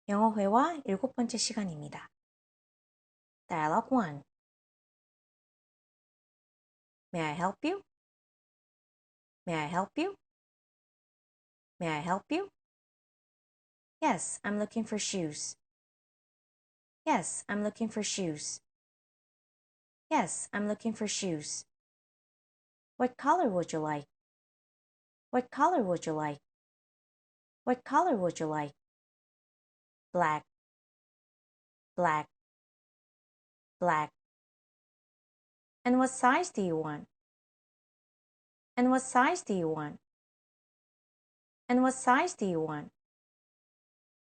영어 회화 7번째 시간입니다. Dialogue 1. May I help you? May I help you? May I help you? Yes, I'm looking for shoes. Yes, I'm looking for shoes. Yes, I'm looking for shoes. What color would you like? What color would you like? What color would you like? Black, black, black. And what size do you want? And what size do you want? And what size do you want?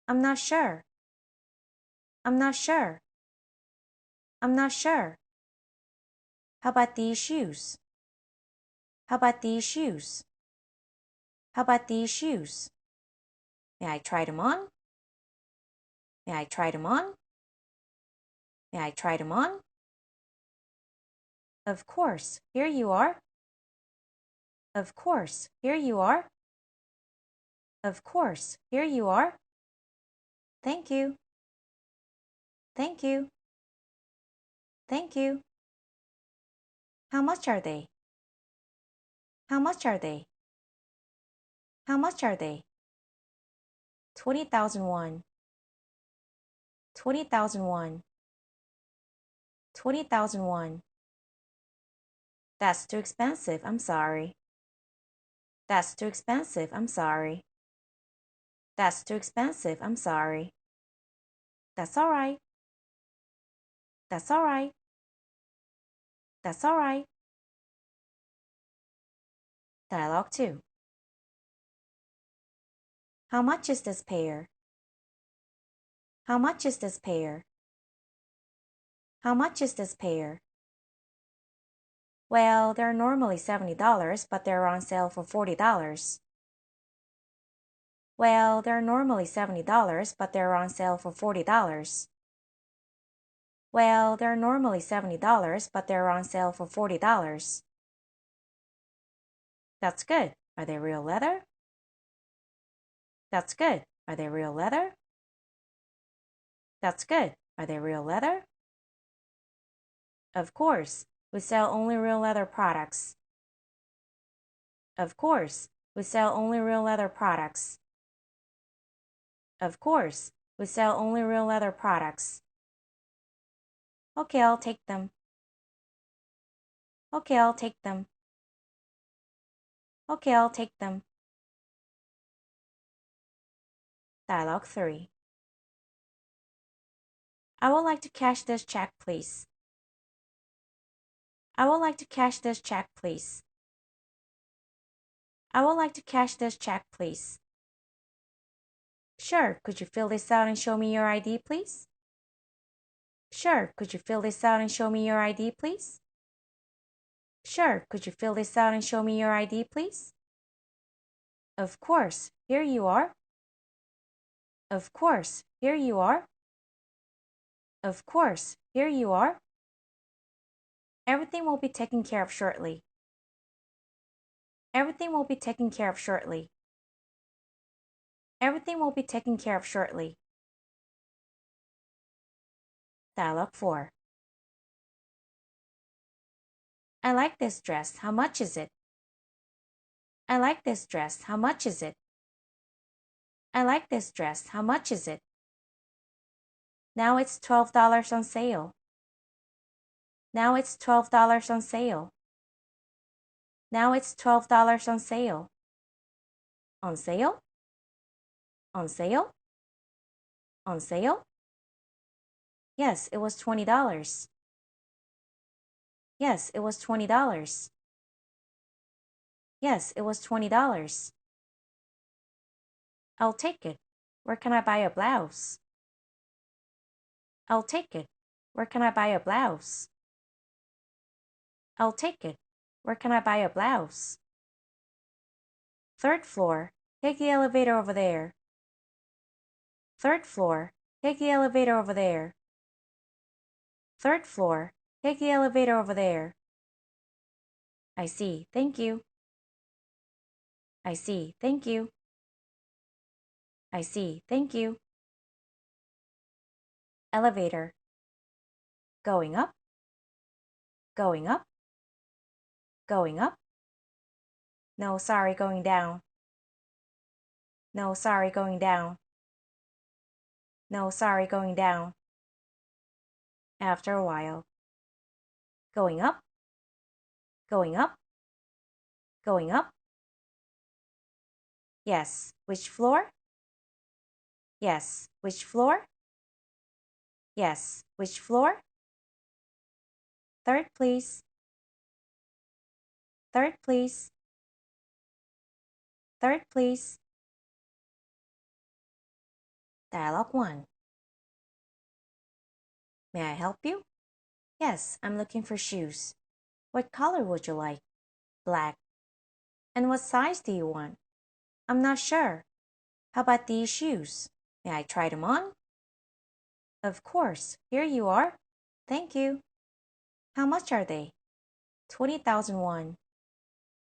I'm not sure. I'm not sure. I'm not sure. How about these shoes? How about these shoes? How about these shoes? May I try them on? May I try them on? May I try them on? Of course, here you are. Of course, here you are. Of course, here you are. Thank you. Thank you. Thank you. How much are they? How much are they? How much are they? 20,001. 20,001. 20,001. That's too expensive, I'm sorry. That's too expensive, I'm sorry. That's too expensive, I'm sorry. That's all right. That's all right. That's all right. Dialogue 2. How much is this pair? How much is this pair? How much is this pair? Well, they're normally $70, but they're on sale for $40. Well, they're normally $70, but they're on sale for $40. Well, they're normally $70, but they're on sale for $40. That's good. Are they real leather? That's good. Are they real leather? That's good. Are they real leather? Of course, we sell only real leather products. Of course, we sell only real leather products. Of course, we sell only real leather products. Okay, I'll take them. Okay, I'll take them. Okay, I'll take them. Dialogue 3. I would like to cash this check, please. I would like to cash this check, please. I would like to cash this check, please. Sure, could you fill this out and show me your ID, please? Sure, could you fill this out and show me your ID, please? Sure, could you fill this out and show me your ID, please? Of course, here you are. Of course, here you are. Of course, here you are. Everything will be taken care of shortly. Everything will be taken care of shortly. Everything will be taken care of shortly. Dialogue 4. I like this dress. How much is it? I like this dress. How much is it? I like this dress. How much is it? Now it's $12 on sale. Now it's $12 on sale. Now it's $12 on sale. On sale? On sale? On sale? Yes, it was $20. Yes, it was $20. Yes, it was $20. I'll take it. Where can I buy a blouse? I'll take it. Where can I buy a blouse? I'll take it. Where can I buy a blouse? 3rd floor. Take the elevator over there. 3rd floor. Take the elevator over there. 3rd floor. Take the elevator over there. I see. Thank you. I see. Thank you. I see. Thank you. Elevator. Going up. Going up. Going up. No, sorry, going down. No, sorry, going down. No, sorry, going down. After a while. Going up. Going up. Going up. Yes. Which floor? Yes. Which floor? Yes. Which floor? Third, please. Third, please. Third, please. Dialogue 1. May I help you? Yes, I'm looking for shoes. What color would you like? Black. And what size do you want? I'm not sure. How about these shoes? May I try them on? Of course. Here you are. Thank you. How much are they? 20,000 won.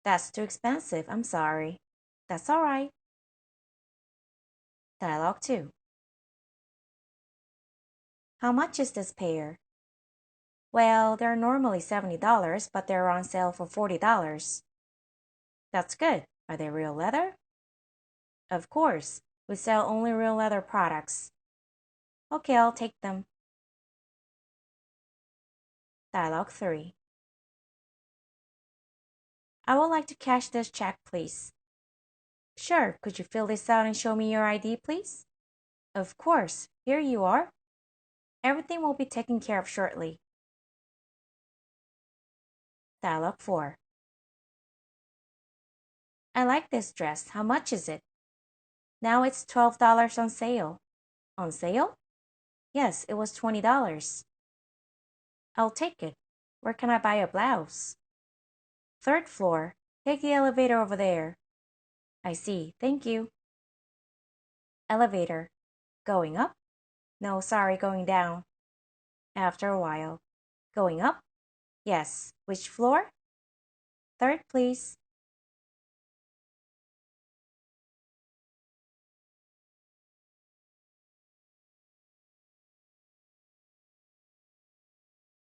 That's too expensive. I'm sorry. That's all right. Dialogue 2. How much is this pair? Well, they're normally $70, but they're on sale for $40. That's good. Are they real leather? Of course. We sell only real leather products. Okay, I'll take them. Dialogue 3. I would like to cash this check, please. Sure, could you fill this out and show me your ID, please? Of course. Here you are. Everything will be taken care of shortly. Dialogue 4. I like this dress. How much is it? Now it's $12 on sale. On sale? Yes, it was $20. I'll take it. Where can I buy a blouse? Third floor. Take the elevator over there. I see. Thank you. Elevator. Going up? No, sorry, going down. After a while. Going up? Yes. Which floor? Third, please.